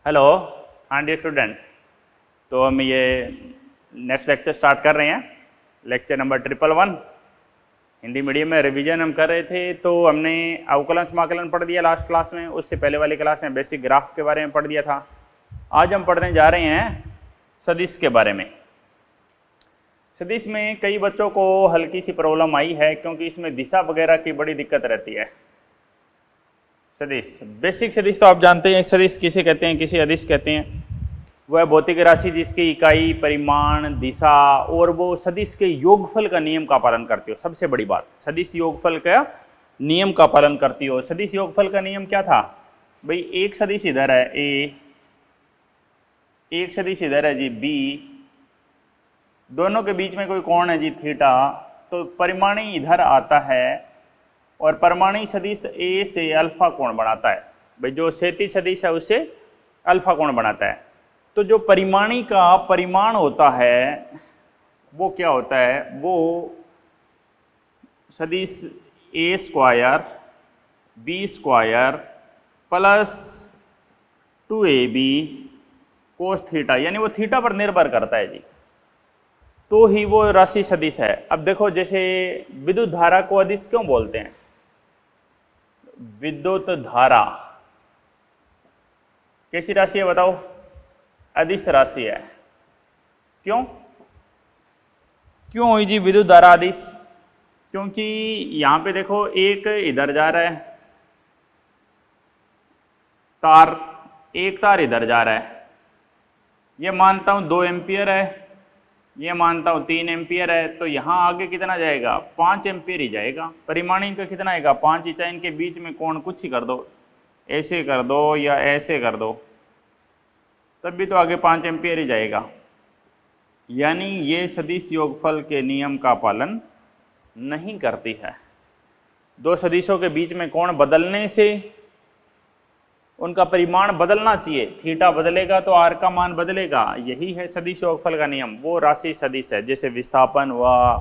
Hello. हाँ dear student, तो हम ये नेक्स्ट लेक्चर स्टार्ट कर रहे हैं। लेक्चर नंबर 111 हिंदी मीडियम में रिवीजन हम कर रहे थे। तो हमने अवकलन समाकलन पढ़ दिया लास्ट क्लास में। उससे पहले वाली क्लास में बेसिक ग्राफ के बारे में पढ़ दिया था। आज हम पढ़ने जा रहे हैं सदिश के बारे में। सदिश में कई बच्चों को हल्की सी प्रॉब्लम आई है, क्योंकि इसमें दिशा वगैरह की बड़ी दिक्कत रहती है। सदिश, बेसिक सदिश तो आप जानते हैं। सदिश किसे कहते हैं, किसे अदिश कहते हैं। वह भौतिक राशि जिसकी इकाई, परिमाण, दिशा और वो सदिश के योगफल का नियम का पालन करती हो। सबसे बड़ी बात, सदिश योगफल का नियम का पालन करती हो। सदिश योगफल का नियम क्या था भाई? एक सदिश इधर है ए, एक सदिश इधर है जी बी, दोनों के बीच में कोई कोण है जी थीटा। तो परिमाणी इधर आता है और परिमाणी सदिश ए से अल्फा कोण बनाता है। भाई जो क्षैतिज सदिश है उससे अल्फा कोण बनाता है। तो जो परिमाणी का परिमाण होता है वो क्या होता है? वो सदिश A square B square plus 2ab cos theta, यानी वो थीटा पर निर्भर करता है जी, तो ही वो राशि सदिश है। अब देखो, जैसे विद्युत धारा को अदिश क्यों बोलते हैं? विद्युत धारा कैसी राशि है बताओ? अदिश राशि है। क्यों क्यों हुई जी विद्युत धारा अदिश? क्योंकि यहां पे देखो, एक इधर जा रहा है तार, एक तार इधर जा रहा है। ये मानता हूं 2 एम्पियर है, ये मानता हूं 3 एम्पियर है। तो यहां आगे कितना जाएगा? 5 एम्पियर ही जाएगा। परिमाणी का कितना आएगा? 5 ही। चाहे इनके बीच में कोण कुछ ही कर दो, ऐसे कर दो या ऐसे कर दो, तब भी तो आगे 5 एम्पियर ही जाएगा। यानी ये सदिश योगफल के नियम का पालन नहीं करती है। दो सदिशों के बीच में कोण बदलने से उनका परिमाण बदलना चाहिए। थीटा बदलेगा तो आर का मान बदलेगा। यही है सदिश योगफल का नियम। वो राशि सदिश है, जैसे विस्थापन हुआ,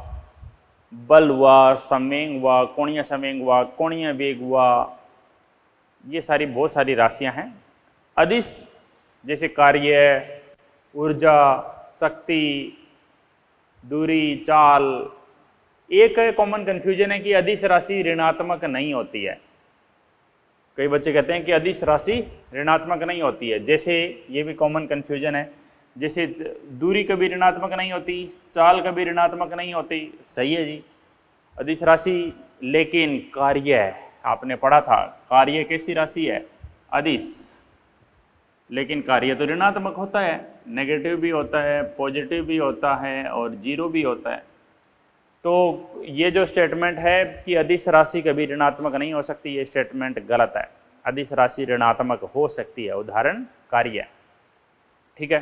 बल हुआ, संवेग हुआ, कोणीय संवेग हुआ, कोणीय वेग हुआ, ये सारी बहुत सारी राशियां हैं। अदिश जैसे कार्य, ऊर्जा, शक्ति, दूरी, चाल। एक कॉमन कंफ्यूजन है कि अदिश राशि ऋणात्मक नहीं होती है। कई बच्चे कहते हैं कि अदिश राशि ऋणात्मक नहीं होती है। जैसे ये भी कॉमन कंफ्यूजन है, जैसे दूरी कभी ऋणात्मक नहीं होती, चाल कभी ऋणात्मक नहीं होती। सही है जी, अदिश राशि। लेकिन कार्य, आपने पढ़ा था, कार्य कैसी राशि है? अदिश। लेकिन कार्य तो ऋणात्मक होता है, नेगेटिव भी होता है, पॉजिटिव भी होता है और जीरो भी होता है। तो ये जो स्टेटमेंट है कि अदिश राशि कभी ऋणात्मक नहीं हो सकती, ये स्टेटमेंट गलत है। अदिश राशि ऋणात्मक हो सकती है। उदाहरण कार्य। ठीक है,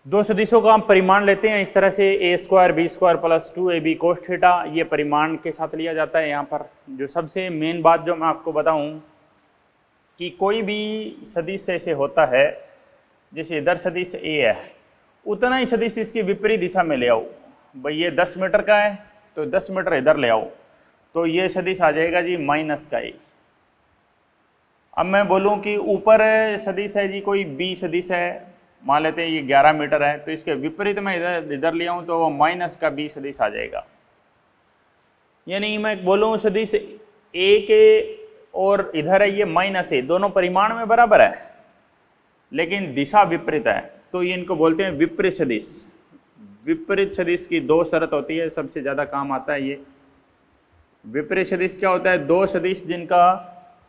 दो सदिशों का हम परिमाण लेते हैं इस तरह से, A square B square plus 2ab cos theta. ये परिमाण के साथ लिया जाता है। यहाँ पर जो सबसे मेन बात जो मैं आपको बताऊं कि कोई भी सदिश ऐसे होता है, जैसे इधर सदिश ए है, उतना ही सदिश इसकी विपरीत दिशा में ले आओ। भाई ये 10 मीटर का है तो 10 मीटर इधर ले आओ, तो ये सदिश आ जाएगा जी माइनस का ए। अब मैं बोलूं कि ऊपर सदिश है जी कोई बी सदिश है, मान लेते हैं ये 11 मीटर है, तो इसके विपरीत में इधर ले आऊं तो वो माइनस का बी सदिश आ जाएगा। यानी मैं बोलूं सदिश ए के और इधर है ये माइनस ए, दोनों परिमाण में बराबर है लेकिन दिशा विपरीत है, तो ये इनको बोलते हैं विपरीत सदिश। विपरीत सदिश की दो शर्त होती है, सबसे ज्यादा काम आता है ये। विपरीत सदिश क्या होता है? दो सदिश जिनका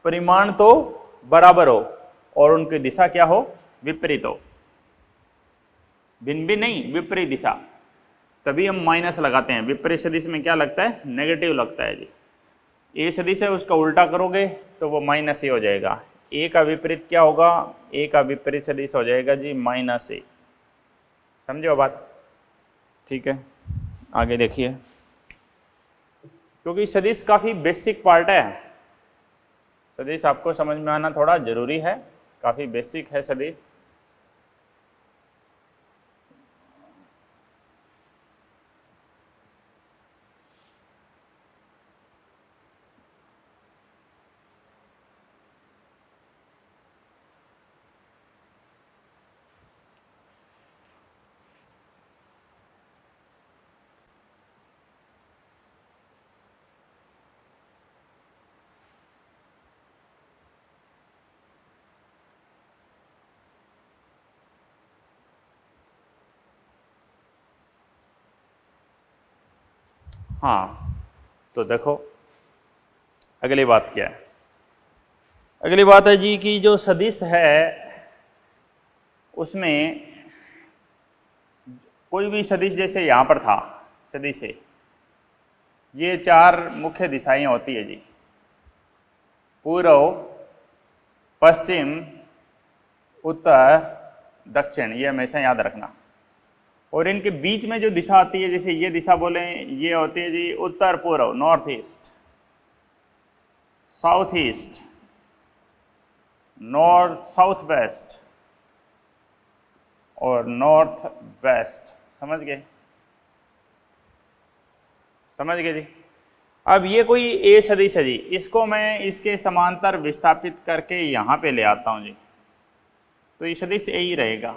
परिमाण तो बराबर हो और उनकी दिशा क्या हो? विपरीत हो। भिन्न भिन्न नहीं, विपरीत दिशा। तभी हम माइनस लगाते हैं। विपरीत सदिश में क्या लगता है? नेगेटिव लगता है जी। ए सदिश है, उसका उल्टा करोगे तो वो माइनस ए हो जाएगा। ए का विपरीत क्या होगा? ए का विपरीत सदिश हो जाएगा जी माइनस ए। समझो बात? ठीक है, आगे देखिए, क्योंकि सदिश काफी बेसिक पार्ट है। सदिश आपको समझ में आना थोड़ा जरूरी है, काफी बेसिक है सदिश। हाँ, तो देखो अगली बात क्या है। अगली बात है जी कि जो सदिश है उसमें कोई भी सदिश, जैसे यहाँ पर था सदिश है, ये 4 मुख्य दिशाएं होती है जी, पूर्व, पश्चिम, उत्तर, दक्षिण, ये हमेशा याद रखना। और इनके बीच में जो दिशा आती है, जैसे ये दिशा बोले, ये होती है जी उत्तर पूर्व, north east, south east, north south west और नॉर्थ वेस्ट। समझ गए? समझ गए जी। अब ये कोई ए सदिश है जी, इसको मैं इसके समांतर विस्थापित करके यहाँ पे ले आता हूँ जी, तो ये सदिश ए ही रहेगा।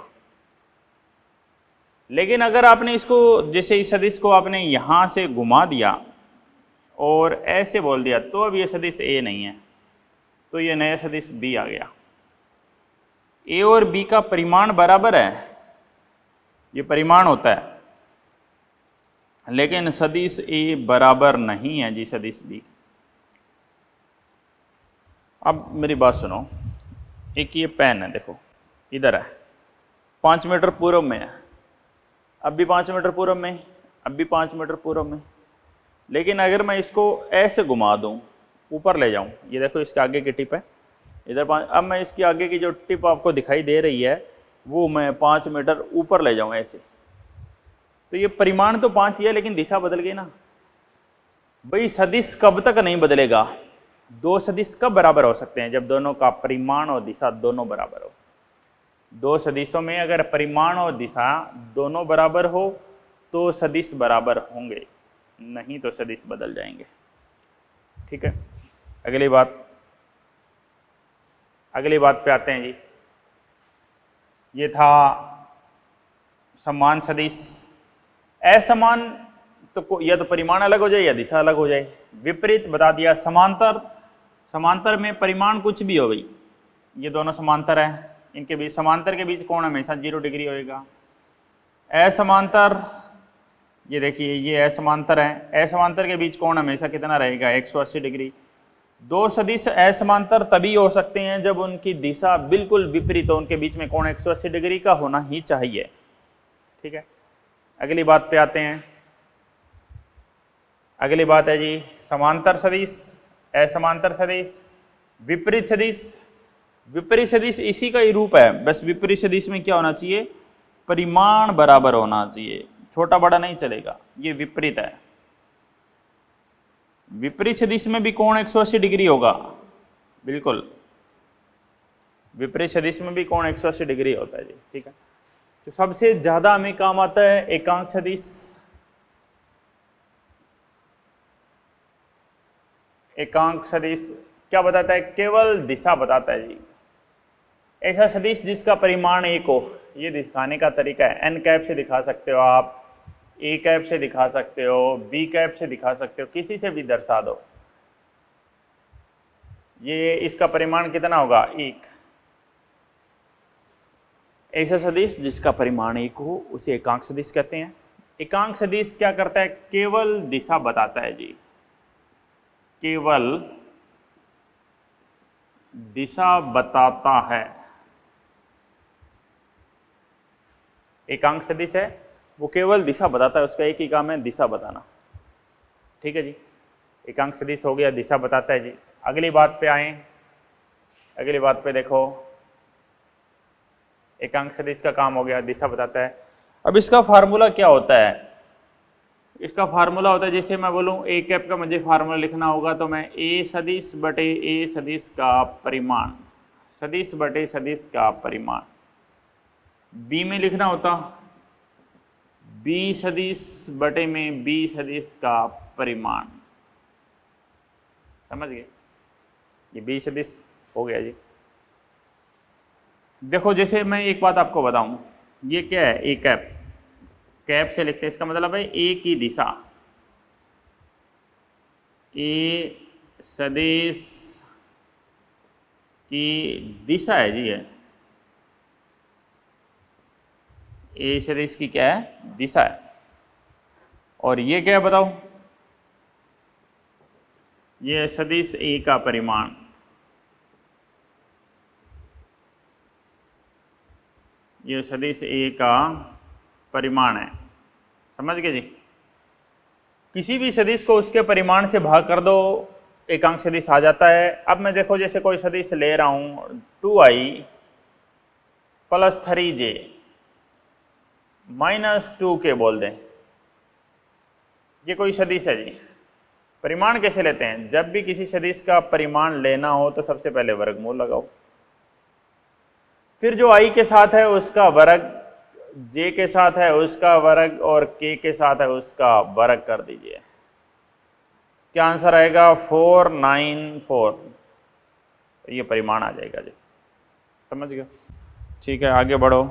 लेकिन अगर आपने इसको, जैसे इस सदिश को आपने यहाँ से घुमा दिया और ऐसे बोल दिया, तो अब ये सदिश ए नहीं है, तो ये नया सदिश बी आ गया। ए और बी का परिमाण बराबर है, ये परिमाण होता है, लेकिन सदिश ए बराबर नहीं है जी सदिश बी। अब मेरी बात सुनो, एक ये पेन है, देखो इधर है, 5 मीटर पूर्व में है, अब भी 5 मीटर पूर्व में, अब भी 5 मीटर पूर्व में। लेकिन अगर मैं इसको ऐसे घुमा दूं, ऊपर ले जाऊं, ये देखो इसके आगे की टिप है इधर 5, अब मैं इसकी आगे की जो टिप आपको दिखाई दे रही है वो मैं 5 मीटर ऊपर ले जाऊं ऐसे, तो ये परिमाण तो 5 ही है, लेकिन दिशा बदल गई ना भाई। सदिश कब तक नहीं बदलेगा? 2 सदिश कब बराबर हो सकते हैं? जब दोनों का परिमाण और दिशा दोनों बराबर हो। 2 सदिशों में अगर परिमाण और दिशा दोनों बराबर हो तो सदिश बराबर होंगे, नहीं तो सदिश बदल जाएंगे। ठीक है, अगली बात पे आते हैं जी। ये था समान सदिश। असमान तो या तो परिमाण अलग हो जाए या दिशा अलग हो जाए। विपरीत बता दिया। समांतर में परिमाण कुछ भी हो भाई, ये दोनों समांतर है, इनके बीच, समांतर के बीच कोण हमेशा 0 डिग्री होएगा। असमांतर, ये देखिए ये असमांतर है, असमांतर के बीच कोण हमेशा कितना रहेगा? 180 डिग्री। 2 सदिश असमांतर तभी हो सकते हैं जब उनकी दिशा बिल्कुल विपरीत हो, उनके बीच में कोण 180 डिग्री का होना ही चाहिए। ठीक है, अगली बात पे आते हैं। अगली बात है जी समांतर सदिश, असमांतर सदिश, विपरीत सदिश। विपरीत सदिश इसी का ही रूप है, बस विपरीत सदिश में क्या होना चाहिए? परिमाण बराबर होना चाहिए, छोटा बड़ा नहीं चलेगा, ये विपरीत है। विपरीत सदिश में भी कोण 180 डिग्री होगा, बिल्कुल विपरीत सदिश में भी कोण 180 डिग्री होता है जी। ठीक है, तो सबसे ज्यादा हमें काम आता है एकांक सदिश। एकांक सदिश क्या बताता है? केवल दिशा बताता है जी। ऐसा सदिश जिसका परिमाण 1 हो, ये दिखाने का तरीका है। एन कैप से दिखा सकते हो आप, ए कैप से दिखा सकते हो, बी कैप से दिखा सकते हो, किसी से भी दर्शा दो। ये इसका परिमाण कितना होगा? 1। ऐसा सदिश जिसका परिमाण 1 हो उसे एकांक सदिश कहते हैं। एकांक सदिश क्या करता है? केवल दिशा बताता है जी, केवल दिशा बताता है। एकांक सदिश है वो केवल दिशा बताता है, उसका एक ही काम है दिशा बताना। ठीक है जी, एकांक सदिश हो गया, दिशा बताता है जी। अगली बात पे आए। अगली बात पे देखो, एकांक सदिश का काम हो गया, दिशा बताता है। अब इसका फार्मूला क्या होता है? इसका फार्मूला होता है, जैसे मैं बोलूँ ए कैप का मुझे फार्मूला लिखना होगा, तो मैं ए सदिश बटे ए सदिश का परिमाण, सदिश बटे सदिश का परिमाण। बी में लिखना होता बी सदिश बटे में बी सदिश का परिमाण। समझ गए? ये बी सदिश हो गया जी। देखो जैसे मैं एक बात आपको बताऊं, ये क्या है? ए कैप, कैप से लिखते हैं, इसका मतलब है ए की दिशा, ए सदिश की दिशा है जी। है ए सदिश की क्या है? दिशा है। और ये क्या है बताओ? ये सदिश ए का परिमाण, ये सदिश ए का परिमाण है। समझ गए जी। किसी भी सदिश को उसके परिमाण से भाग कर दो, एकांक सदिश आ जाता है। अब मैं देखो जैसे कोई सदिश ले रहा हूं 2i + 3j - 2k बोल दें, ये कोई सदिश है जी। परिमाण कैसे लेते हैं? जब भी किसी सदिश का परिमाण लेना हो तो सबसे पहले वर्गमूल लगाओ, फिर जो i के साथ है उसका वर्ग, j के साथ है उसका वर्ग और k के साथ है उसका वर्ग कर दीजिए। क्या आंसर आएगा? 494। तो ये परिमाण आ जाएगा जी। समझ गए? ठीक है, आगे बढ़ो।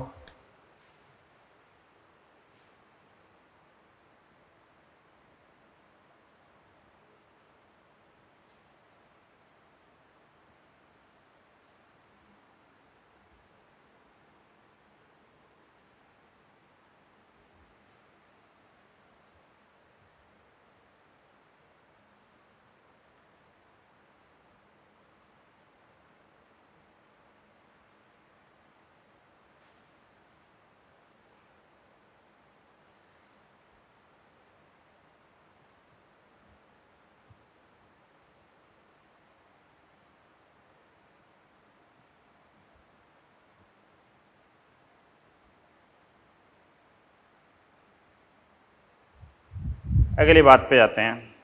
अगली बात पे जाते हैं।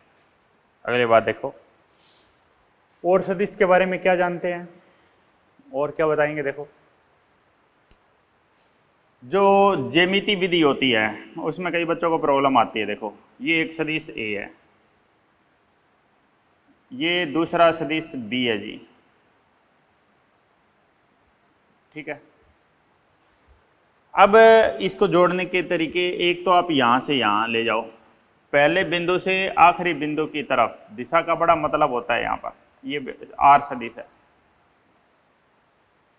अगली बात देखो, और सदिश के बारे में क्या जानते हैं और क्या बताएंगे? देखो, जो ज्यामिति विधि होती है उसमें कई बच्चों को प्रॉब्लम आती है। देखो, ये एक सदिश ए है, ये दूसरा सदिश बी है जी। ठीक है, अब इसको जोड़ने के तरीके, एक तो आप यहाँ से यहाँ ले जाओ, पहले बिंदु से आखिरी बिंदु की तरफ दिशा का बड़ा मतलब होता है। यहाँ पर ये आर सदिश है,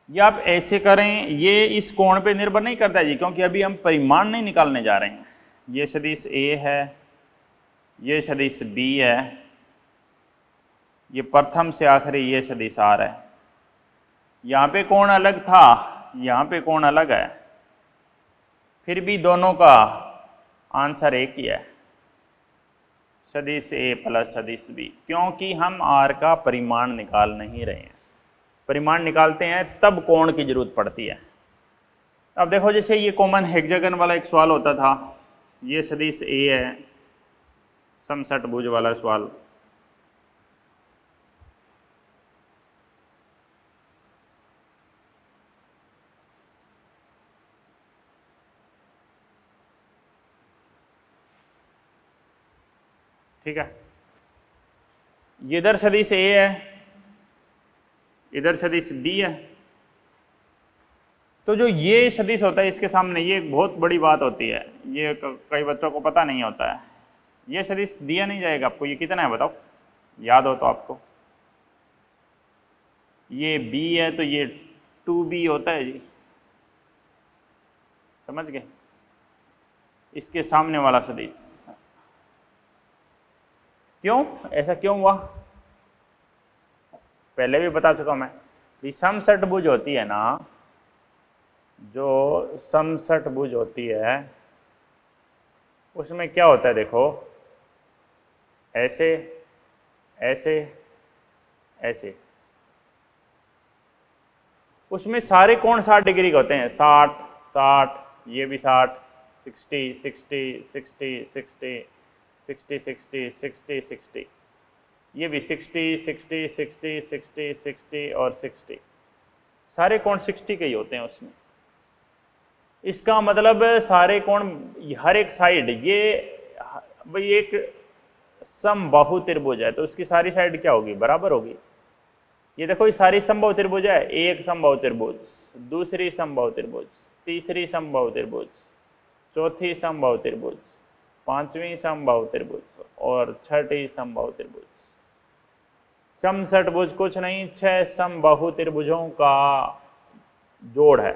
ये आप ऐसे करें, ये इस कोण पे निर्भर नहीं करता जी, क्योंकि अभी हम परिमाण नहीं निकालने जा रहे हैं। ये सदिश ए है, ये सदिश बी है, ये प्रथम से आखिरी ये सदिश आर है। यहाँ पे कोण अलग था, यहाँ पे कोण अलग है, फिर भी दोनों का आंसर एक ही है, सदिश ए + सदिश बी, क्योंकि हम आर का परिमाण निकाल नहीं रहे हैं। परिमाण निकालते हैं तब कोण की जरूरत पड़ती है। अब देखो, जैसे ये कॉमन हेक्सागन वाला एक सवाल होता था, ये सदिश ए है, समषटभुज वाला सवाल। ठीक है, ये इधर सदिश ए है, इधर सदिश बी है। तो जो ये सदिश होता है इसके सामने, ये एक बहुत बड़ी बात होती है, ये कई बच्चों को पता नहीं होता है। ये सदिश दिया नहीं जाएगा आपको, ये कितना है बताओ, याद हो तो आपको। ये b है तो ये 2b होता है जी। समझ गए? इसके सामने वाला सदिश, क्यों ऐसा क्यों हुआ? पहले भी बता चुका मैं। समषटभुज होती है ना, जो समषटभुज होती है उसमें क्या होता है? देखो, ऐसे ऐसे ऐसे, उसमें सारे कोण 60 डिग्री के होते हैं। 60 60, ये भी 60, 60 60 60 60 60 60 60 60, ये भी 60 60 60 60 60 और 60, सारे कोण 60 के ही होते हैं उसमें। इसका मतलब सारे कोण, हर एक साइड, ये भाई एक समबाहु त्रिभुज है तो उसकी सारी साइड क्या होगी? बराबर होगी। ये देखो, ये सारी समबाहु त्रिभुज है, एक समबाहु त्रिभुज, दूसरी समबाहु त्रिभुज, तीसरी समबाहु त्रिभुज, चौथी समबाहु त्रिभुज, पांचवी समबाहु त्रिभुज और छठी समबाहु त्रिभुज। समषटभुज कुछ नहीं, 6 समबाहु त्रिभुजों का जोड़ है।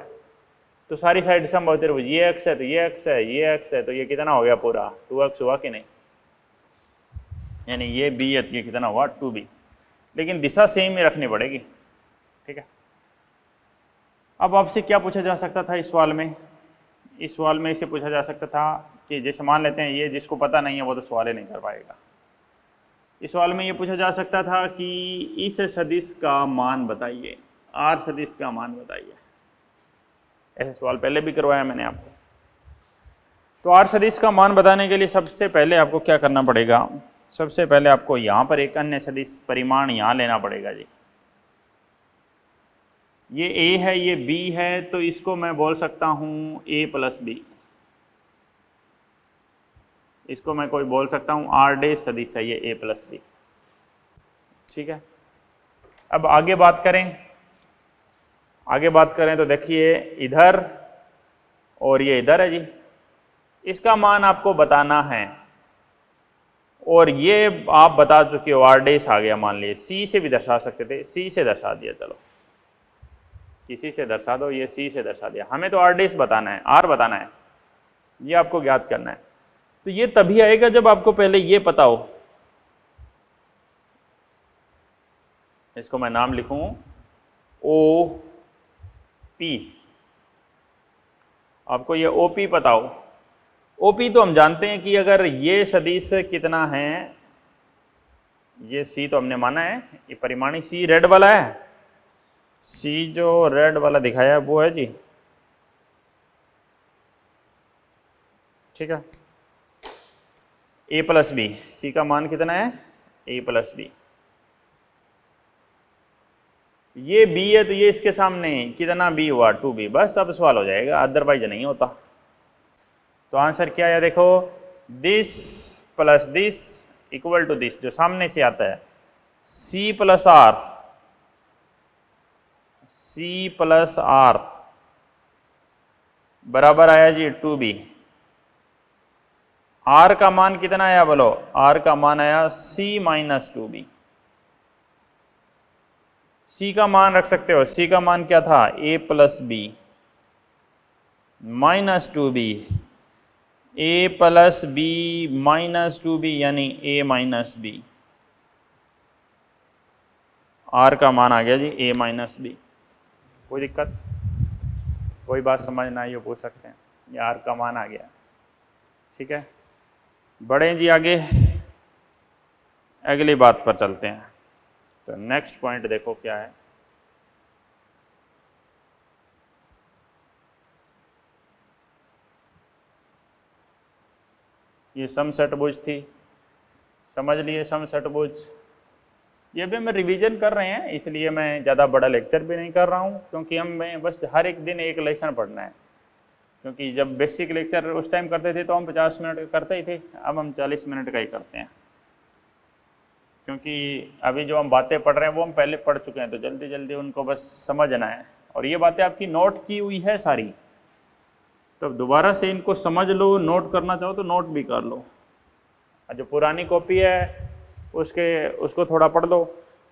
तो सारी साइड समबाहु त्रिभुज, ये x है तो ये x है, ये x है तो ये कितना हो गया? पूरा 2x हुआ कि नहीं? यानी ये बीयत ये कितना हुआ 2b, लेकिन दिशा सेम ही रखनी पड़ेगी। ठीक है, अब आपसे क्या पूछा जा सकता था इस सवाल में? इस सवाल में इसे पूछा जा सकता था कि जैसे मान लेते हैं ये जिसको पता नहीं है वो तो सवाल ही नहीं कर पाएगा। इस सवाल में ये पूछा जा सकता था कि इस सदिश का मान बताइए, आर सदिश का मान बताइए। ऐसे सवाल पहले भी करवाया मैंने आपको। तो आर सदिश का मान बताने के लिए सबसे पहले आपको क्या करना पड़ेगा? सबसे पहले आपको यहाँ पर एक अन्य सदिश परिमाण यहाँ लेना पड़ेगा जी। ये a है, ये b है, तो इसको मैं बोल सकता हूँ a प्लस बी। इसको मैं कोई बोल सकता हूँ आर डे सदिश है ये a प्लस बी। ठीक है, अब आगे बात करें तो देखिए इधर और ये इधर है जी, इसका मान आपको बताना है और ये आप बता चुके हो आर डेस आ गया। मान लीजिए सी से भी दर्शा सकते थे, सी से दर्शा दिया, चलो किसी से दर्शा दो, ये सी से दर्शा दिया। हमें तो आर डेस बताना है, आर बताना है, ये आपको ज्ञात करना है। तो ये तभी आएगा जब आपको पहले ये पता हो। इसको मैं नाम लिखूं ओ पी, आपको ये ओ पी पता हो। ओ पी तो हम जानते हैं कि अगर ये सदिश कितना है, ये सी तो हमने माना है, ये परिमाणी सी रेड वाला है, सी जो रेड वाला दिखाया है वो है जी। ठीक है, ए प्लस बी, सी का मान कितना है ए प्लस बी। ये बी है तो ये इसके सामने कितना बी हुआ 2b, बस अब सवाल हो जाएगा, अदरवाइज नहीं होता। तो आंसर क्या है देखो, this plus this equal to this, जो सामने से आता है c plus r, c plus r बराबर आया जी 2b। r का मान कितना आया बोलो, r का मान आया c माइनस 2b। c का मान रख सकते हो, c का मान क्या था a plus b minus 2b, a plus b minus 2b यानी a माइनस बी। r का मान आ गया जी a माइनस बी। कोई दिक्कत, कोई बात समझ ना आई हो पूछ सकते हैं, ये r का मान आ गया। ठीक है, बढ़े जी आगे, अगली बात पर चलते हैं। तो नेक्स्ट पॉइंट देखो क्या है, ये समषटभुज थी, समझ लिए समषटभुज। ये भी हम रिवीजन कर रहे हैं, इसलिए मैं ज़्यादा बड़ा लेक्चर भी नहीं कर रहा हूँ, क्योंकि हमें बस हर एक दिन एक लेसन पढ़ना है। क्योंकि जब बेसिक लेक्चर उस टाइम करते थे तो हम 50 मिनट का करते ही थे, अब हम 40 मिनट का ही करते हैं। क्योंकि अभी जो हम बातें पढ़ रहे हैं वो हम पहले पढ़ चुके हैं, तो जल्दी जल्दी उनको बस समझना है। और ये बातें आपकी नोट की हुई है सारी, तो दोबारा से इनको समझ लो, नोट करना चाहो तो नोट भी कर लो। और जो पुरानी कॉपी है उसको थोड़ा पढ़ लो,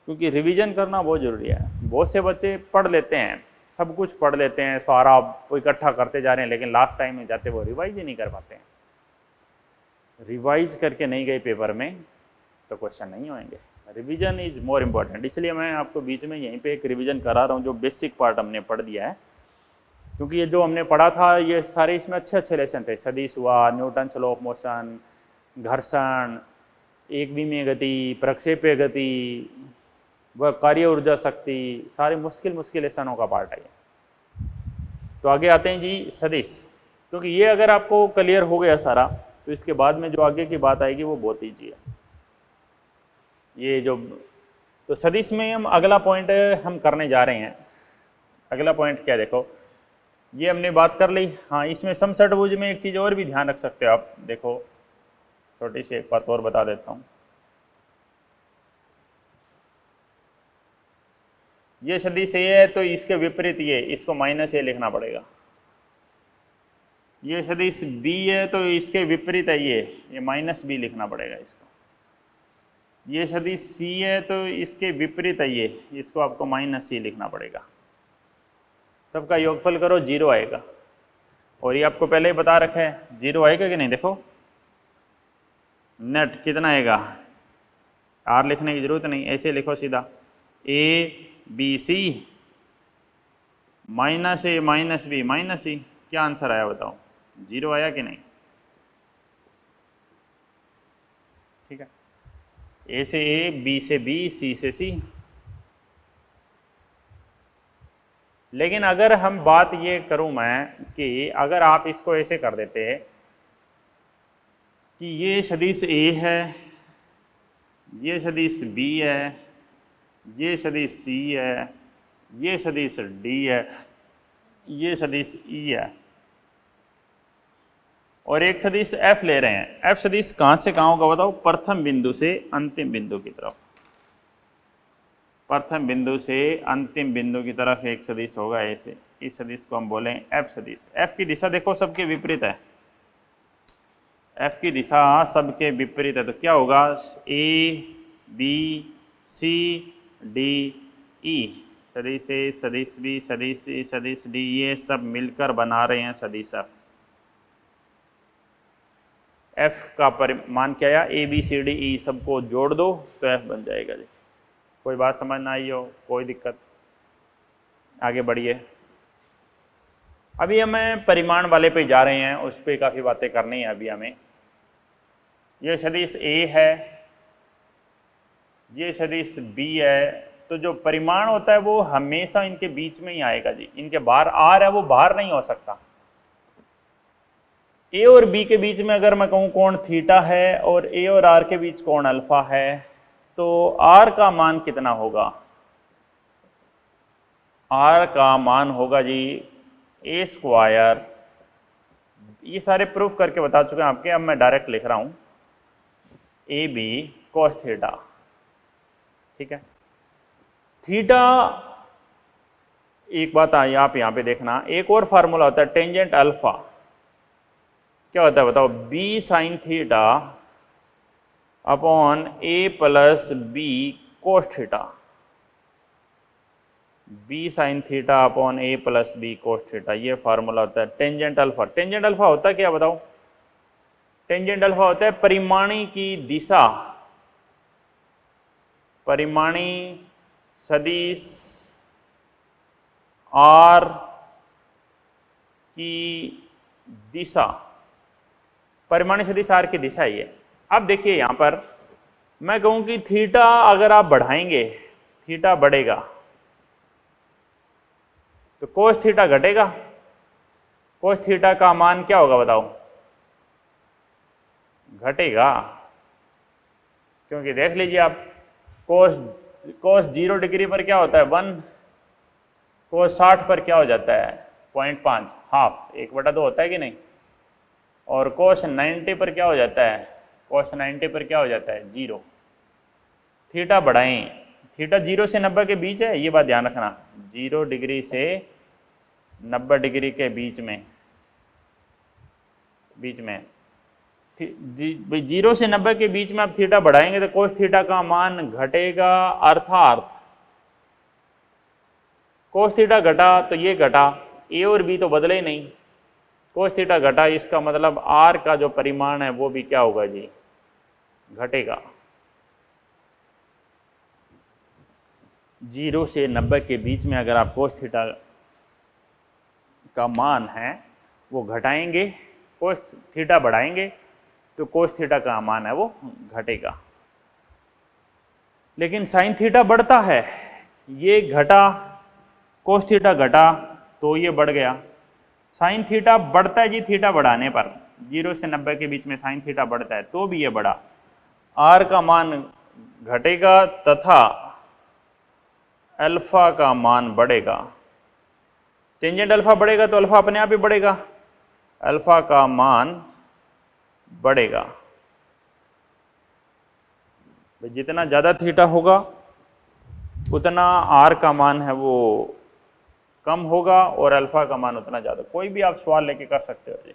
क्योंकि रिवीजन करना बहुत ज़रूरी है। बहुत से बच्चे पढ़ लेते हैं, सब कुछ पढ़ लेते हैं, सारा इकट्ठा करते जा रहे हैं, लेकिन लास्ट टाइम में जाते वो रिवाइज ही नहीं कर पाते हैं। रिवाइज करके नहीं गए पेपर में तो क्वेश्चन नहीं होंगे। रिवीजन इज़ मोर इम्पॉर्टेंट, इसलिए मैं आपको बीच में यहीं पे एक रिवीजन करा रहा हूँ, जो बेसिक पार्ट हमने पढ़ दिया है। क्योंकि ये जो हमने पढ़ा था ये सारे इसमें अच्छे अच्छे लेसन थे। सदिश हुआ, न्यूटन लॉ ऑफ मोशन, घर्षण, एक विमीय गति, प्रक्षेपीय गति, वह कार्य ऊर्जा शक्ति, सारे मुश्किल लेसनों का पार्ट है। तो आगे आते हैं जी सदिश। क्योंकि ये अगर आपको क्लियर हो गया सारा, तो इसके बाद में जो आगे की बात आएगी वो बहुत ईजी है। ये जो तो सदिश में हम अगला पॉइंट हम करने जा रहे हैं। अगला पॉइंट क्या देखो, ये हमने बात कर ली। हाँ, इसमें समषटभुज में एक चीज़ और भी ध्यान रख सकते हो आप। देखो छोटी सी एक बात और बता देता हूँ, ये सदिश ए है तो इसके विपरीत ये, इसको माइनस ए लिखना पड़ेगा। ये सदिश बी है तो इसके विपरीत है ये माइनस बी लिखना पड़ेगा इसको। ये सदिश सी है तो इसके विपरीत है ये, इसको आपको माइनस सी लिखना पड़ेगा। सबका योगफल करो 0 आएगा, और ये आपको पहले ही बता रखा है 0 आएगा कि नहीं। देखो नेट कितना आएगा आर लिखने की जरूरत नहीं, ऐसे लिखो सीधा A B C minus A minus B minus C. क्या आंसर आया बताओ, 0 आया कि नहीं? ठीक है, ए से ए, बी से बी, सी से सी। लेकिन अगर हम बात ये करूं मैं कि अगर आप इसको ऐसे कर देते कि ये सदिश ए है, ये सदिश बी है, ये सदिश सी है, ये सदिश डी है, ये सदिश ई है, और एक सदिश एफ ले रहे हैं। एफ सदिश कहाँ से कहाँ होगा बताओ? प्रथम बिंदु से अंतिम बिंदु की तरफ। प्रथम बिंदु से अंतिम बिंदु की तरफ एक सदिश होगा ऐसे। इस सदिश को हम बोलें एफ सदिश। एफ की दिशा देखो सबके विपरीत है, एफ की दिशा सबके विपरीत है, तो क्या होगा? ए बी सी डी ई, सदिश ए सदिश बी सदिश सी सदिश डी, ये सब मिलकर बना रहे हैं सदिश एफ। एफ का परिमाण क्या आया? ए बी सी डी ई सबको जोड़ दो तो एफ बन जाएगा जी। कोई बात समझ ना आई हो, कोई दिक्कत? आगे बढ़िए। अभी हमें परिमाण वाले पे जा रहे हैं, उस पर काफ़ी बातें करनी है अभी हमें। ये सदिश ए है, ये सदिश बी है, तो जो परिमाण होता है वो हमेशा इनके बीच में ही आएगा जी। इनके बाहर आर है वो बाहर नहीं हो सकता। ए और बी के बीच में अगर मैं कहूँ कोण थीटा है और ए और आर के बीच कोण अल्फा है, तो आर का मान कितना होगा? आर का मान होगा जी ए स्क्वायर, ये सारे प्रूफ करके बता चुके हैं आपके, अब मैं डायरेक्ट लिख रहा हूँ ए बी कॉस थीटा। ठीक है, थीटा, एक बात आई आप यहाँ पे देखना, एक और फार्मूला होता है टेंजेंट अल्फा। क्या होता है बताओ? B sine theta upon A plus B cos theta. B sine theta upon A plus B cos theta, ये फार्मूला होता है टेंजेंट अल्फा। टेंजेंट अल्फा होता है क्या बताओ? टेंजेंट अल्फा होता है परिमाणी की दिशा, परिमाणी सदिश आर की दिशा, परिमाणी सदिश आर की दिशा ही है। अब देखिए यहां पर मैं कहूं कि थीटा अगर आप बढ़ाएंगे, थीटा बढ़ेगा तो कोस थीटा घटेगा। कोस थीटा का मान क्या होगा बताओ? घटेगा, क्योंकि देख लीजिए आप, कोस 0 डिग्री पर क्या होता है? 1, कोस 60 पर क्या हो जाता है? 0.5, हाफ, 1/2 होता है कि नहीं? और कोस 90 पर क्या हो जाता है? कोस 90 पर क्या हो जाता है? 0। थीटा बढ़ाएं, थीटा 0 से 90 के बीच है, ये बात ध्यान रखना, 0 डिग्री से 90 डिग्री के बीच में 0 से 90 के बीच में आप थीटा बढ़ाएंगे तो कोस थीटा का मान घटेगा, अर्थात कोस थीटा घटा तो ये घटा, ए और बी तो बदले ही नहीं, कोस थीटा घटा, इसका मतलब आर का जो परिमाण है वो भी क्या होगा जी? घटेगा। 0 से 90 के बीच में अगर आप कोस थीटा का मान है वो घटाएंगे, कोस थीटा बढ़ाएंगे तो कोस थीटा का मान है वो घटेगा। लेकिन साइन थीटा बढ़ता है, ये घटा, कोस थीटा घटा तो ये बढ़ गया। साइन थीटा बढ़ता है जी थीटा बढ़ाने पर, 0 से 90 के बीच में साइन थीटा बढ़ता है तो भी ये बढ़ा, आर का मान घटेगा तथा अल्फा का मान बढ़ेगा। टेंजेंट अल्फा बढ़ेगा तो अल्फा अपने आप ही बढ़ेगा, अल्फा का मान बढ़ेगा। जितना ज़्यादा थीटा होगा उतना आर का मान है वो कम होगा और अल्फा का मान उतना ज़्यादा। कोई भी आप सवाल लेके कर सकते हो जी,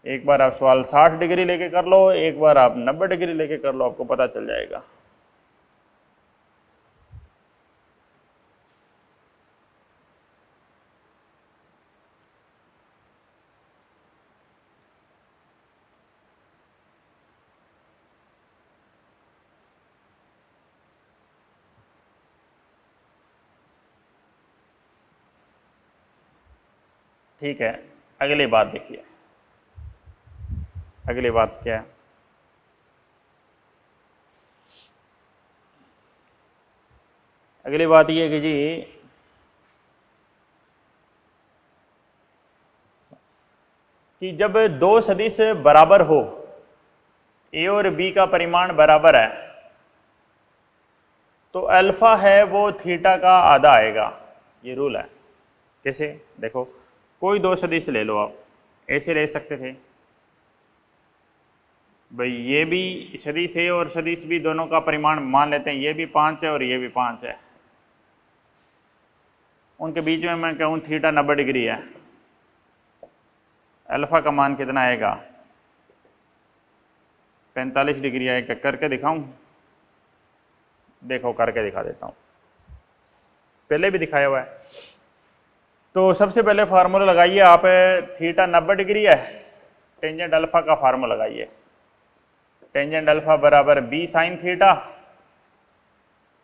एक बार आप सवाल 60 डिग्री लेके कर लो, एक बार आप 90 डिग्री लेके कर लो, आपको पता चल जाएगा। ठीक है, अगली बात देखिए, अगली बात क्या है? अगली बात ये है कि जी कि जब दो सदिश बराबर हो, ए और बी का परिमाण बराबर है, तो अल्फा है वो थीटा का आधा आएगा। ये रूल है। कैसे? देखो, कोई दो सदिश ले लो आप, ऐसे ले सकते थे भाई, ये भी सदिश ए और सदिश बी दोनों का परिमाण मान लेते हैं, ये भी 5 है और ये भी 5 है, उनके बीच में मैं कहूँ थीटा 90 डिग्री है, अल्फा का मान कितना आएगा? 45 डिग्री आएगा। करके दिखाऊं? देखो करके दिखा देता हूँ, पहले भी दिखाया हुआ है। तो सबसे पहले फार्मूला लगाइए आप, थीटा 90 डिग्री है, टेंजेंट अल्फा का फार्मूला लगाइए, टेंजेंट अल्फा बराबर बी साइन थीटा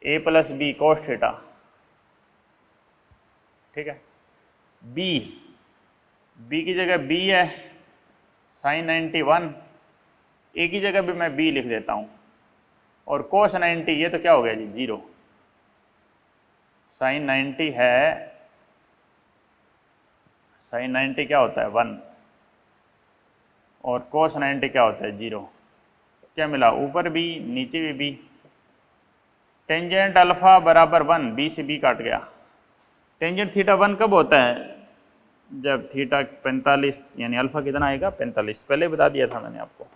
ए प्लस बी कोस थीटा। ठीक है, बी की जगह बी है साइन 91, ए की जगह भी मैं बी लिख देता हूँ, और कोस 90 ये तो क्या हो गया जी 0, साइन 90 है, साइन 90 क्या होता है 1, और कोस 90 क्या होता है 0। क्या मिला? ऊपर भी नीचे भी बी। टेंजेंट अल्फा बराबर 1, बी से बी काट गया। टेंजेंट थीटा 1 कब होता है? जब थीटा 45, यानी अल्फा कितना आएगा 45, पहले बता दिया था मैंने आपको।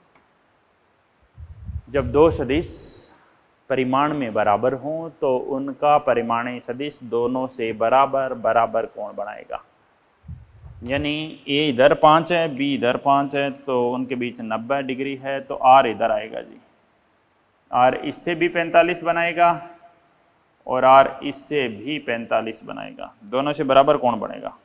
जब दो सदिश परिमाण में बराबर हों तो उनका परिमाणी सदिश दोनों से बराबर बराबर कोण बनाएगा। यानी ए इधर 5 है, बी इधर 5 है, तो उनके बीच 90 डिग्री है, तो आर इधर आएगा जी, आर इससे भी 45 बनाएगा और आर इससे भी 45 बनाएगा, दोनों से बराबर कोण बनेगा।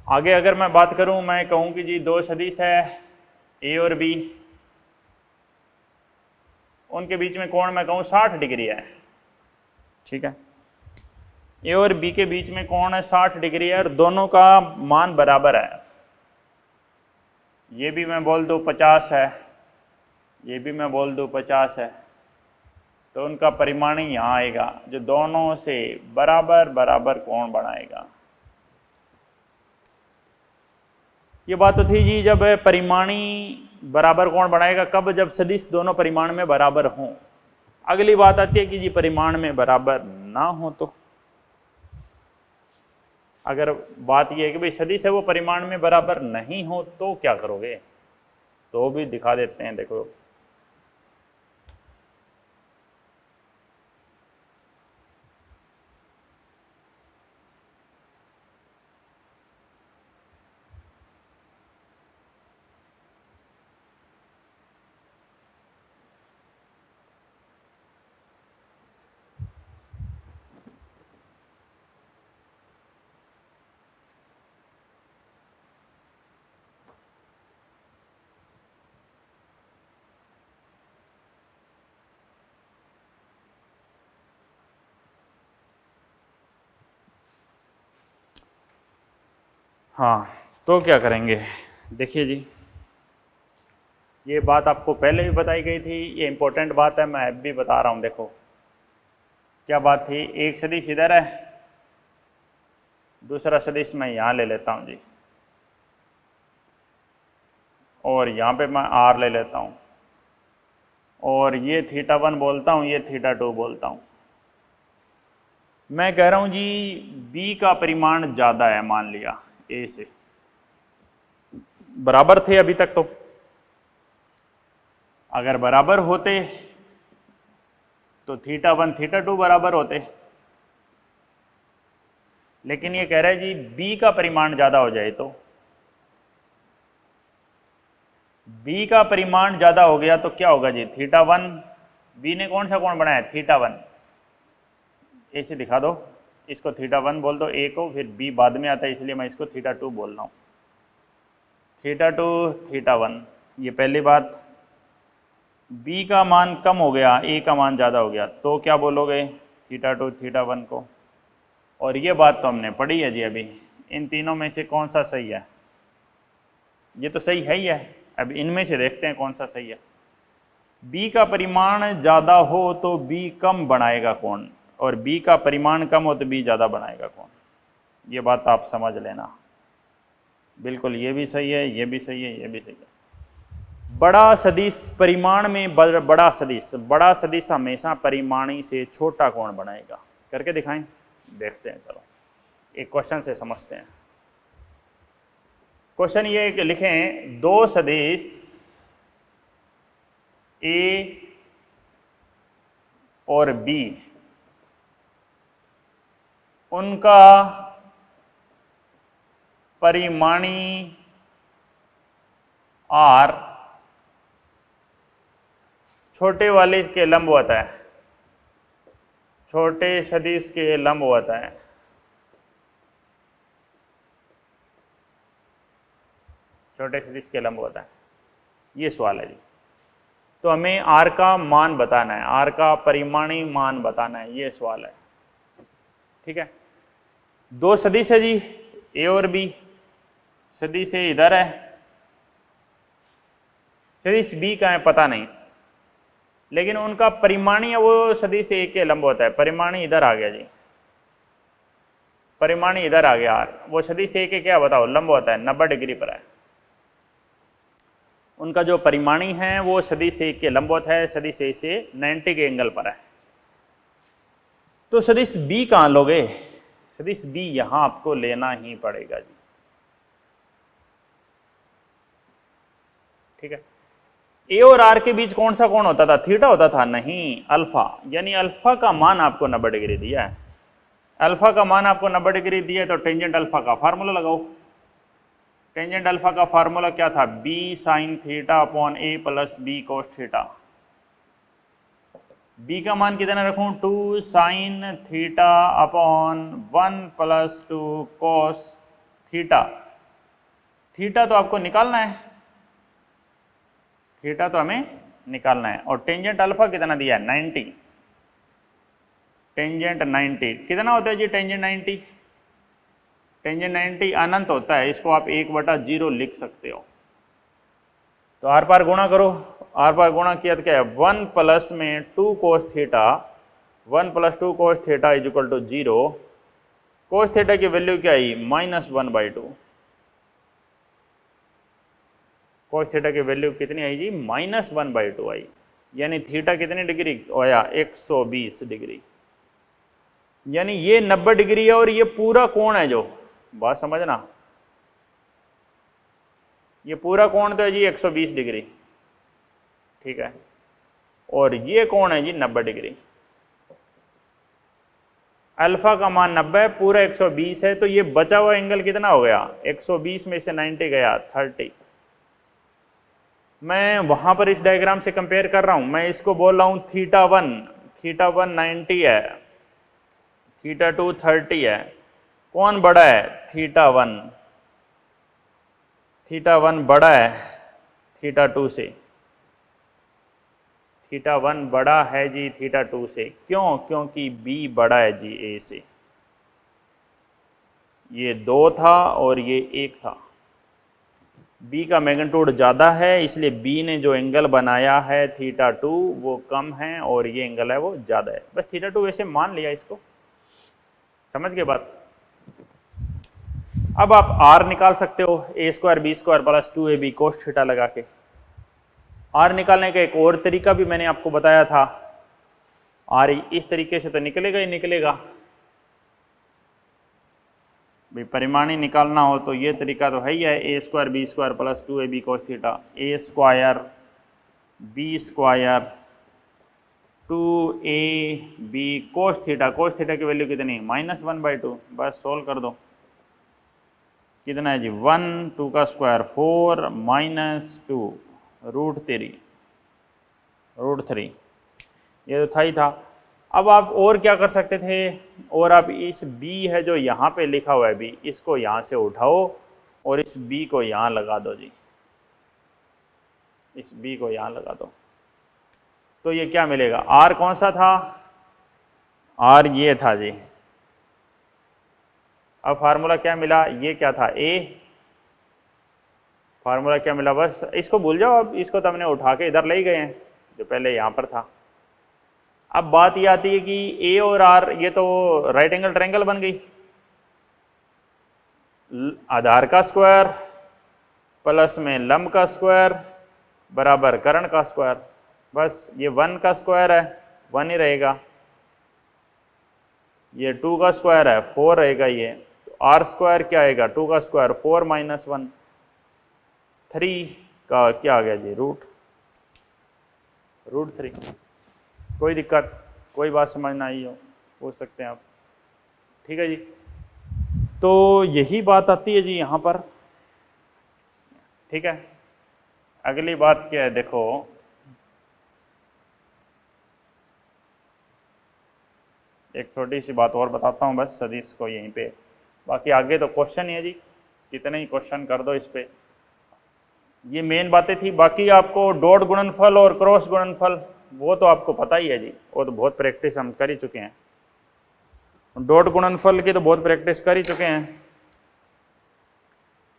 आगे अगर मैं बात करूं, मैं कहूं कि जी दो सदिश है ए और बी, उनके बीच में कोण मैं कहूं 60 डिग्री है। ठीक है, ए और बी के बीच में कोण है 60 डिग्री है और दोनों का मान बराबर है। ये भी मैं बोल दूं 50 है, ये भी मैं बोल दूं 50 है, तो उनका परिमाणी यहाँ आएगा जो दोनों से बराबर बराबर कोण बनाएगा। ये बात तो थी जी जब परिमाणी बराबर कोण बनाएगा, कब? जब सदिश दोनों परिमाण में बराबर हों। अगली बात आती है कि जी परिमाण में बराबर ना हो तो, अगर बात यह है कि भाई सदिश है वो परिमाण में बराबर नहीं हो तो क्या करोगे? तो भी दिखा देते हैं, देखो हाँ, तो क्या करेंगे? देखिए जी, ये बात आपको पहले भी बताई गई थी, ये इंपॉर्टेंट बात है, मैं अब भी बता रहा हूँ। देखो क्या बात थी, एक सदिश इधर है, दूसरा सदिश मैं यहाँ ले लेता हूँ जी, और यहाँ पे मैं आर ले लेता हूँ, और ये थीटा 1 बोलता हूँ, ये थीटा 2 बोलता हूँ। मैं कह रहा हूँ जी बी का परिमाण ज़्यादा है, मान लिया ए से, बराबर थे अभी तक, तो अगर बराबर होते तो थीटा 1 थीटा 2 बराबर होते, लेकिन ये कह रहा है जी बी का परिमाण ज़्यादा हो जाए, तो बी का परिमाण ज़्यादा हो गया तो क्या होगा जी? थीटा 1, बी ने कौन सा कोण बनाया? थीटा 1, ऐसे दिखा दो, इसको थीटा 1 बोल दो ए को, फिर बी बाद में आता है इसलिए मैं इसको थीटा 2 बोल रहा हूँ। थीटा 2 थीटा 1, ये पहली बात। बी का मान कम हो गया, ए का मान ज़्यादा हो गया, तो क्या बोलोगे थीटा 2 थीटा 1 को? और ये बात तो हमने पढ़ी है जी अभी। इन तीनों में से कौन सा सही है? ये तो सही है ही है। अब इनमें से देखते हैं कौन सा सही है। b का परिमाण ज़्यादा हो तो b कम बनाएगा कौन, और b का परिमाण कम हो तो b ज़्यादा बनाएगा कौन? ये बात आप समझ लेना। बिल्कुल, ये भी सही है, ये भी सही है, ये भी सही है। बड़ा सदिश परिमाण में बड़ा सदिश हमेशा परिमाणी से छोटा कौन बनाएगा? करके दिखाएं, देखते हैं। चलो एक क्वेश्चन से समझते हैं। क्वेश्चन ये कि लिखें दो सदिश a और b, उनका परिमाणी r छोटे वाले के लंबवत है, छोटे सदिश के लंबवत है। छोटे सदिश के लंबवत है, ये सवाल है जी। तो हमें r का मान बताना है, r का परिमाणी मान बताना है, ये सवाल है। ठीक है, दो सदिश है जी a और b। सदिश a इधर है, सदिश b का है पता नहीं, लेकिन उनका परिमाणी है वो सदिश a के लंबवत है। परिमाणी इधर आ गया जी, परिमाणी इधर आ गया r। वो सदिश a के क्या बताओ लंबवत है, 90 डिग्री पर है। उनका जो परिमाणी है वो सदिश a के लंबवत है, सदिश a से 90 के एंगल पर है। तो सदिश b कहाँ लोगे? सदिश b यहां आपको लेना ही पड़ेगा जी। ठीक है, a और r के बीच कौन सा कोण होता था? थीटा होता था? नहीं, अल्फा। यानी अल्फा का मान आपको 90 डिग्री दिया है। अल्फा का मान आपको 90 डिग्री दिया है तो टेंजेंट अल्फा का फार्मूला लगाओ। टेंजेंट अल्फा का फार्मूला क्या था? b sign theta upon a plus b cos theta. b का मान कितना रखूं? 2 sign theta upon 1 plus 2 cos theta. Theta तो आपको निकालना है, थीटा तो हमें निकालना है। और टेंजेंट अल्फा कितना दिया है? 90। टेंजेंट 90 कितना होता है जी? टेंजेंट 90, टेंजेंट 90 अनंत होता है। इसको आप 1/0 लिख सकते हो। तो आर पार गुणा करो, आर पार गुणा किया तो क्या है? 1 प्लस में 2 cos theta, 1 plus 2 cos theta is equal to 0। Cos theta की वैल्यू क्या आई? -1/2। कोस थीटा की वैल्यू कितनी आई जी? -1/2 आई। यानी थीटा कितनी डिग्री होया? 120 डिग्री। यानी ये 90 डिग्री है और ये पूरा कोण है जो, बात समझना, ये पूरा कोण तो है जी 120 डिग्री। ठीक है, और ये कोण है जी 90 डिग्री। अल्फा का मान 90 है, पूरा 120 है, तो ये बचा हुआ एंगल कितना हो गया? 120 में से 90 गया 30। मैं वहां पर इस डायग्राम से कंपेयर कर रहा हूं, मैं इसको बोल रहा हूं थीटा 1 90 है, थीटा 2 30 है। कौन बड़ा है? थीटा 1। थीटा 1 बड़ा है थीटा 2 से। थीटा 1 बड़ा है जी थीटा 2 से। क्यों? क्योंकि b बड़ा है जी a से। ये 2 था और ये 1 था। b का मैग्नीट्यूड ज़्यादा है, इसलिए b ने जो एंगल बनाया है थीटा 2 वो कम है और ये एंगल है वो ज़्यादा है। बस थीटा 2 वैसे मान लिया इसको, समझ गए बात? अब आप r निकाल सकते हो, a² b² plus 2ab cos theta लगा के। r निकालने का एक और तरीका भी मैंने आपको बताया था। r इस तरीके से तो निकलेगा ही निकलेगा भाई, परिमाणी निकालना हो तो ये तरीका तो है ही है, a² b² plus 2ab cos theta. a² b² 2ab cos theta. कोस थीटा की वैल्यू कितनी? -1/2। बस सोल्व कर दो। कितना है जी? 1 2 का स्क्वायर 4 -2 √3 ये तो था ही था। अब आप और क्या कर सकते थे? और आप इस b है जो यहाँ पे लिखा हुआ है b, इसको यहाँ से उठाओ और इस b को यहाँ लगा दो जी, इस b को यहाँ लगा दो। तो ये क्या मिलेगा? r कौन सा था? r ये था जी, अब फार्मूला क्या मिला, ये क्या था ए, फार्मूला क्या मिला, बस इसको भूल जाओ, अब इसको तो हमने उठा के इधर ले ही गए हैं जो पहले यहाँ पर था। अब बात ये आती है कि ए और आर ये तो राइट एंगल ट्रायंगल बन गई, आधार का स्क्वायर प्लस में लंब का स्क्वायर बराबर कर्ण का स्क्वायर, बस ये 1 का स्क्वायर है 1 ही रहेगा, ये 2 का स्क्वायर है 4 रहेगा, ये तो आर स्क्वायर क्या आएगा 2 का स्क्वायर 4 माइनस 1 3 का क्या आ गया जी रूट 3। कोई दिक्कत, कोई बात समझ ना आई हो पूछ सकते हैं आप, ठीक है जी। तो यही बात आती है जी यहाँ पर, ठीक है। अगली बात क्या है, देखो एक छोटी सी बात और बताता हूँ बस सदिश को यहीं पे, बाकी आगे तो क्वेश्चन ही है जी, कितने ही क्वेश्चन कर दो इस पे, ये मेन बातें थी। बाकी आपको डॉट गुणनफल और क्रॉस गुणनफल वो तो आपको पता ही है जी, वो तो बहुत प्रैक्टिस हम कर ही चुके हैं, डॉट गुणनफल की तो बहुत प्रैक्टिस कर ही चुके हैं।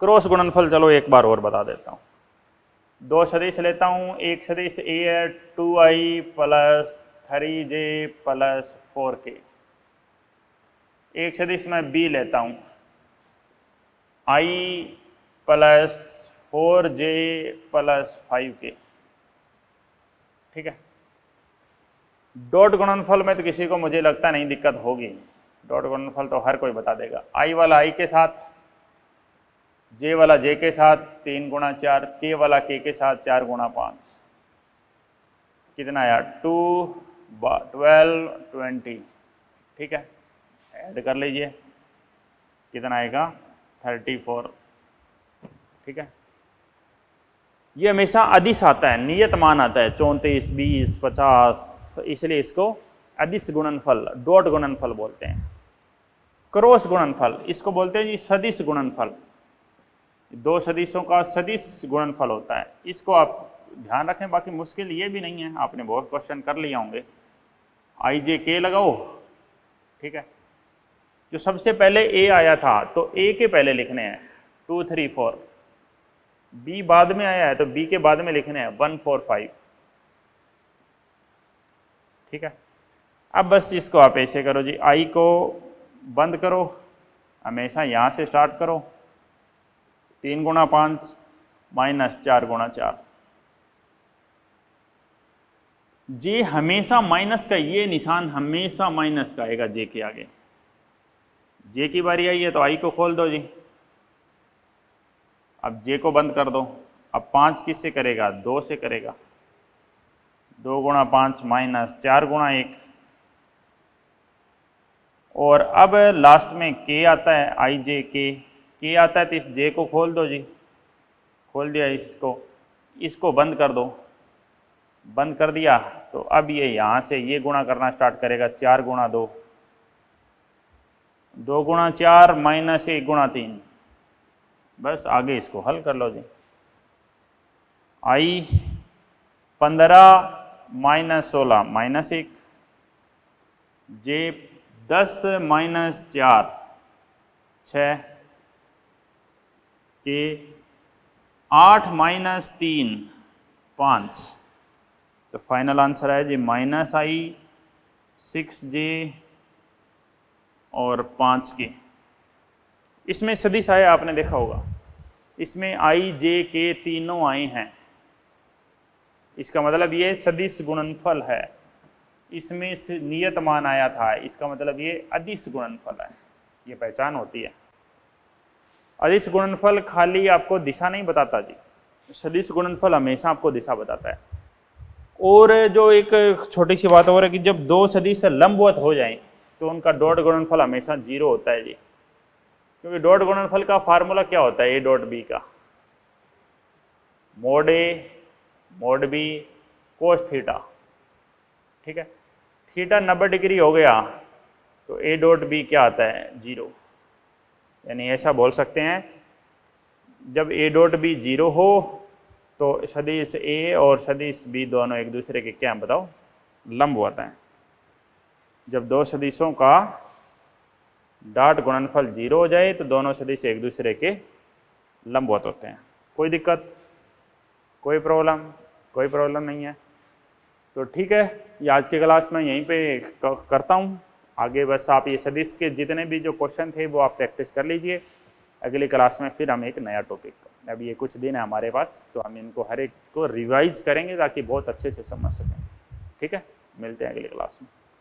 क्रॉस गुणनफल चलो एक बार और बता देता हूँ, दो सदिश लेता हूँ, एक सदिश ए है 2i plus 3j plus 4k, एक सदिश मैं b लेता हूँ i plus 4j plus 5k, ठीक है। डॉट गुणनफल में तो किसी को मुझे लगता नहीं दिक्कत होगी, डॉट गुणनफल तो हर कोई बता देगा, i वाला i के साथ, j वाला j के साथ 3 गुणा 4, k वाला k के साथ 4 गुणा 5, कितना आया 2 12 20, ठीक है। ऐड कर लीजिए कितना आएगा 34, ठीक है। ये हमेशा अदिश आता है, नियत मान आता है 34 20 50, इसलिए इसको अदिश गुणनफल डॉट गुणनफल बोलते हैं। क्रॉस गुणनफल इसको बोलते हैं जी सदिश गुणनफल, दो सदिशों का सदिश गुणनफल होता है, इसको आप ध्यान रखें। बाकी मुश्किल ये भी नहीं है, आपने बहुत क्वेश्चन कर लिए होंगे। आई जे के लगाओ, ठीक है। जो सबसे पहले ए आया था तो ए के पहले लिखने हैं 2 3 4, बी बाद में आया है तो बी के बाद में लिखने हैं 1 4 5, ठीक है। अब बस इसको आप ऐसे करो जी, आई को बंद करो, हमेशा यहाँ से स्टार्ट करो, 3 गुणा 5 माइनस 4 गुणा 4, जे हमेशा माइनस का, ये निशान हमेशा माइनस का आएगा जे के आगे। जे की बारी आई है तो आई को खोल दो जी, अब जे को बंद कर दो। अब 5 किससे करेगा 2 से करेगा, 2 गुणा 5 माइनस 4 गुणा 1, और अब लास्ट में के आता है, आई जे के आता है तो इस जे को खोल दो जी, खोल दिया इसको बंद कर दो, बंद कर दिया तो अब ये यहाँ से ये गुणा करना स्टार्ट करेगा, 4 गुणा 2, 2 गुणा 4 माइनस 1 गुणा 3, बस आगे इसको हल कर लो जी। आई 15 माइनस 16 माइनस 1, जे 10 माइनस 4 6, के 8 माइनस 3 5, तो फाइनल आंसर है जी माइनस आई 6j और 5k। इसमें सदिश आया आपने देखा होगा, इसमें आई जे के तीनों आए हैं, इसका मतलब ये सदिश गुणनफल है, इसमें से नियत मान आया था, इसका मतलब ये अदिश गुणनफल है, ये पहचान होती है। अदिश गुणनफल खाली आपको दिशा नहीं बताता जी, सदिश गुणनफल हमेशा आपको दिशा बताता है। और जो एक छोटी सी बात और है कि जब दो सदिश लंबवत हो जाएं तो उनका डॉट गुणनफल हमेशा 0 होता है जी, क्योंकि डॉट गुणनफल का फार्मूला क्या होता है, ए डॉट बी का, मोड ए मोड बी कोस थीटा, ठीक है। थीटा 90 डिग्री हो गया तो ए डॉट बी क्या आता है 0, यानी ऐसा बोल सकते हैं जब ए डॉट बी 0 हो तो सदिश ए और सदिश बी दोनों एक दूसरे के क्या बताओ लंबवत हैं। जब दो सदिशों का डॉट गुणनफल 0 हो जाए तो दोनों सदिश एक दूसरे के लंबवत होते हैं। कोई दिक्कत, कोई प्रॉब्लम नहीं है। तो ठीक है, ये आज की क्लास में यहीं पे करता हूँ। आगे बस आप ये सदिश के जितने भी जो क्वेश्चन थे वो आप प्रैक्टिस कर लीजिए। अगली क्लास में फिर हम एक नया टॉपिक, अभी ये कुछ दिन है हमारे पास, तो हम इनको हर एक को रिवाइज करेंगे ताकि बहुत अच्छे से समझ सकें। ठीक है, मिलते हैं अगली क्लास में।